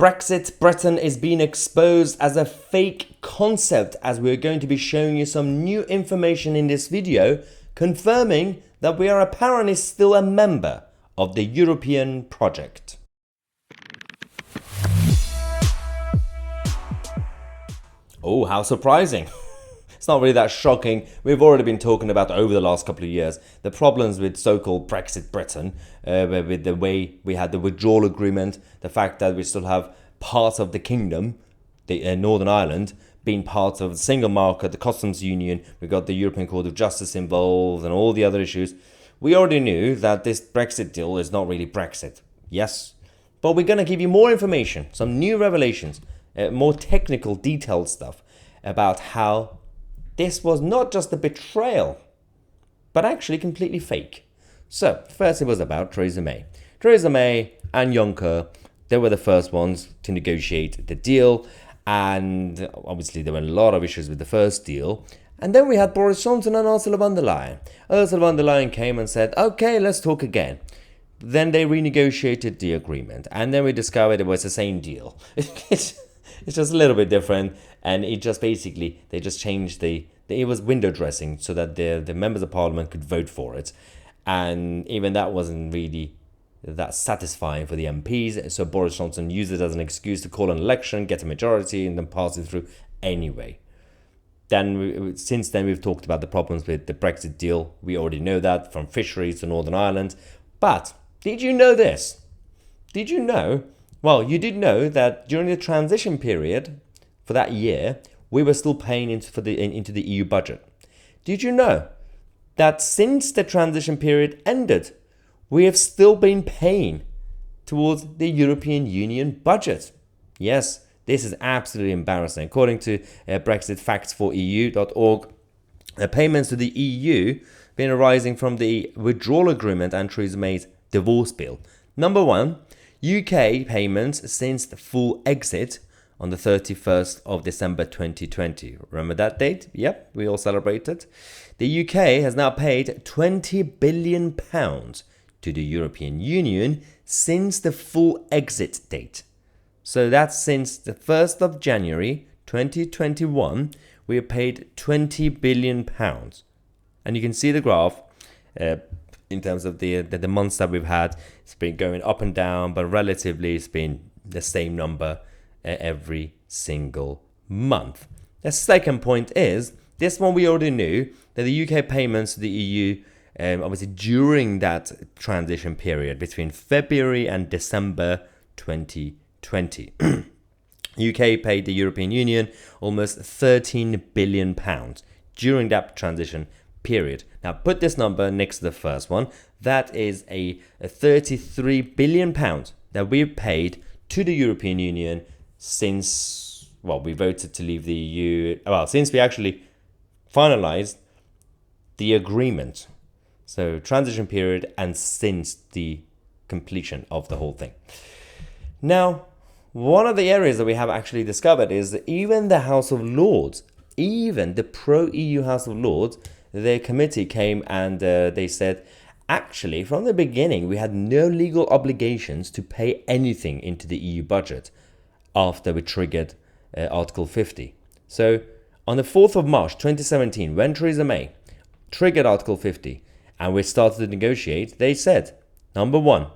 Brexit Britain is being exposed as a fake concept, as we're going to be showing you some new information in this video confirming that we are apparently still a member of the European project. Oh, how surprising. It's not really that shocking. We've already been talking about over the last couple of years the problems with so-called Brexit Britain, with the way we had the withdrawal agreement, the fact that we still have parts of the kingdom, the Northern Ireland, being part of the single market, the customs union. We got the European Court of Justice involved and all the other issues. We already knew that this Brexit deal is not really Brexit. Yes, but we're going to give you more information, some new revelations, more technical, detailed stuff about how this was not just a betrayal, but actually completely fake. So, first it was about Theresa May. Theresa May and Juncker, they were the first ones to negotiate the deal. And obviously there were a lot of issues with the first deal. And then we had Boris Johnson and Ursula von der Leyen. Ursula von der Leyen came and said, okay, let's talk again. Then they renegotiated the agreement. And then we discovered it was the same deal. It's just a little bit different, and it just basically, they just changed it was window dressing so that the members of parliament could vote for it. And even that wasn't really that satisfying for the MPs, so Boris Johnson used it as an excuse to call an election, get a majority, and then pass it through anyway. Since then, we've talked about the problems with the Brexit deal. We already know that, from fisheries to Northern Ireland. But did you know this? Did you know? Well, you did know that during the transition period for that year, we were still paying into the EU budget. Did you know that since the transition period ended, we have still been paying towards the European Union budget? Yes, this is absolutely embarrassing. According to brexitfactsforeu.org, the payments to the EU been arising from the withdrawal agreement and Theresa May's divorce bill. Number one, UK payments since the full exit on the 31st of December 2020. Remember that date? Yep, we all celebrated. The UK has now paid £20 billion to the European Union since the full exit date. So that's since the 1st of January 2021, we have paid £20 billion. And you can see the graph in terms of the months that we've had. It's been going up and down, but relatively it's been the same number every single month. The second point is, this one we already knew, that the UK payments to the EU, obviously during that transition period between February and December 2020. UK paid the European Union almost £13 billion during that transition period. Now put this number next to the first one. That is a £33 billion that we've paid to the European Union since, well, we voted to leave the EU, well, since we actually finalized the agreement. So transition period and since the completion of the whole thing. Now, one of the areas that we have actually discovered is that even the House of Lords, even the pro-EU House of Lords, their committee came and they said, actually, from the beginning, we had no legal obligations to pay anything into the EU budget after we triggered Article 50. So on the 4th of March 2017, when Theresa May triggered Article 50 and we started to negotiate, they said, number one,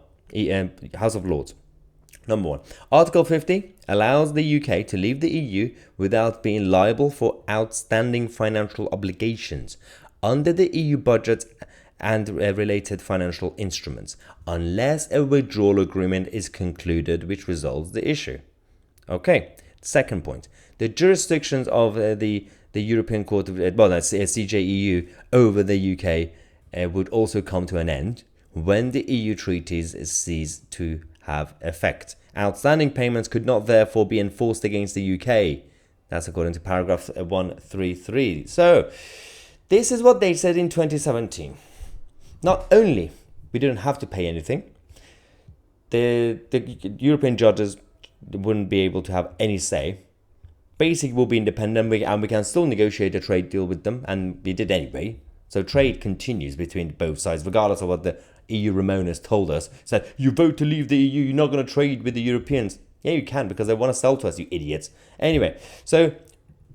House of Lords, number one, Article 50 allows the UK to leave the EU without being liable for outstanding financial obligations under the EU budget and related financial instruments, unless a withdrawal agreement is concluded which resolves the issue. Okay, second point. The jurisdictions of the European Court of, that's CJEU over the UK would also come to an end when the EU treaties cease to have effect. Outstanding payments could not therefore be enforced against the UK. That's according to paragraph 133. So, this is what they said in 2017. Not only we didn't have to pay anything, the European judges wouldn't be able to have any say. Basically, we'll be independent and we can still negotiate a trade deal with them, and we did anyway. So trade continues between both sides, regardless of what the EU Ramonas told us. Said, you vote to leave the EU, you're not going to trade with the Europeans. Yeah, you can, because they want to sell to us, you idiots. Anyway, so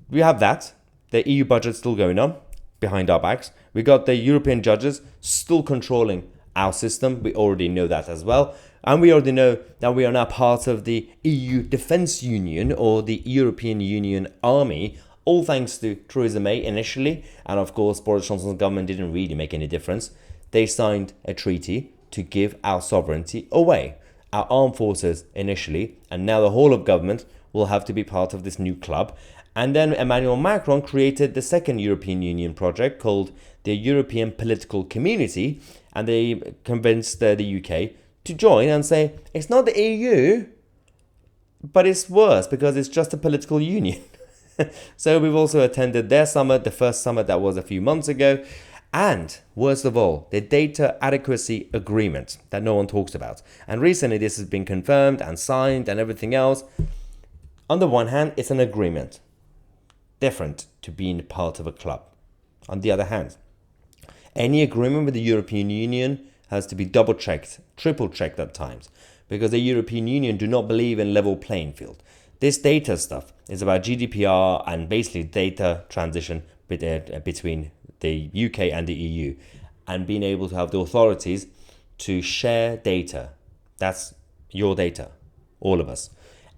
we have that. The EU budget still going on behind our backs. We got the European judges still controlling our system. We already know that as well. And we already know that we are now part of the EU Defence Union, or the European Union Army, all thanks to Theresa May initially. And of course, Boris Johnson's government didn't really make any difference. They signed a treaty to give our sovereignty away. Our armed forces initially, and now the whole of government will have to be part of this new club. And then Emmanuel Macron created the second European Union project called the European Political Community, and they convinced the UK to join and say, it's not the EU, but it's worse because it's just a political union. So we've also attended their summit, the first summit that was a few months ago. And worst of all, the data adequacy agreement that no one talks about. And recently this has been confirmed and signed and everything else. On the one hand, it's an agreement, different to being part of a club. On the other hand, any agreement with the European Union has to be double checked, triple checked at times, because the European Union do not believe in level playing field. This data stuff is about GDPR and basically data transition between the UK and the EU, and being able to have the authorities to share data. That's your data, all of us.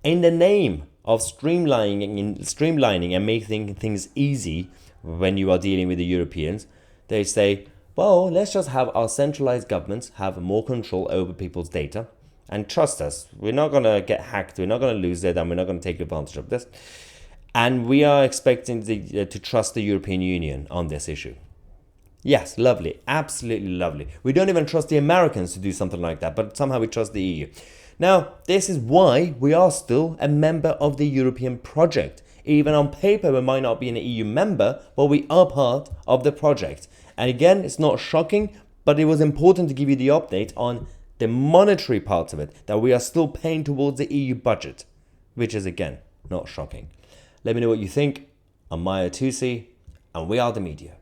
In the name of streamlining and making things easy when you are dealing with the Europeans, they say, well, let's just have our centralized governments have more control over people's data, and trust us, we're not going to get hacked, we're not going to lose it, and we're not going to take advantage of this. And we are expecting to trust the European Union on this issue. Yes, lovely, absolutely lovely. We don't even trust the Americans to do something like that, but somehow we trust the EU. Now, this is why we are still a member of the European project. Even on paper, we might not be an EU member, but we are part of the project. And again, it's not shocking, but it was important to give you the update on the monetary part of it, that we are still paying towards the EU budget, which is, again, not shocking. Let me know what you think. I'm Tousi, and we are the media.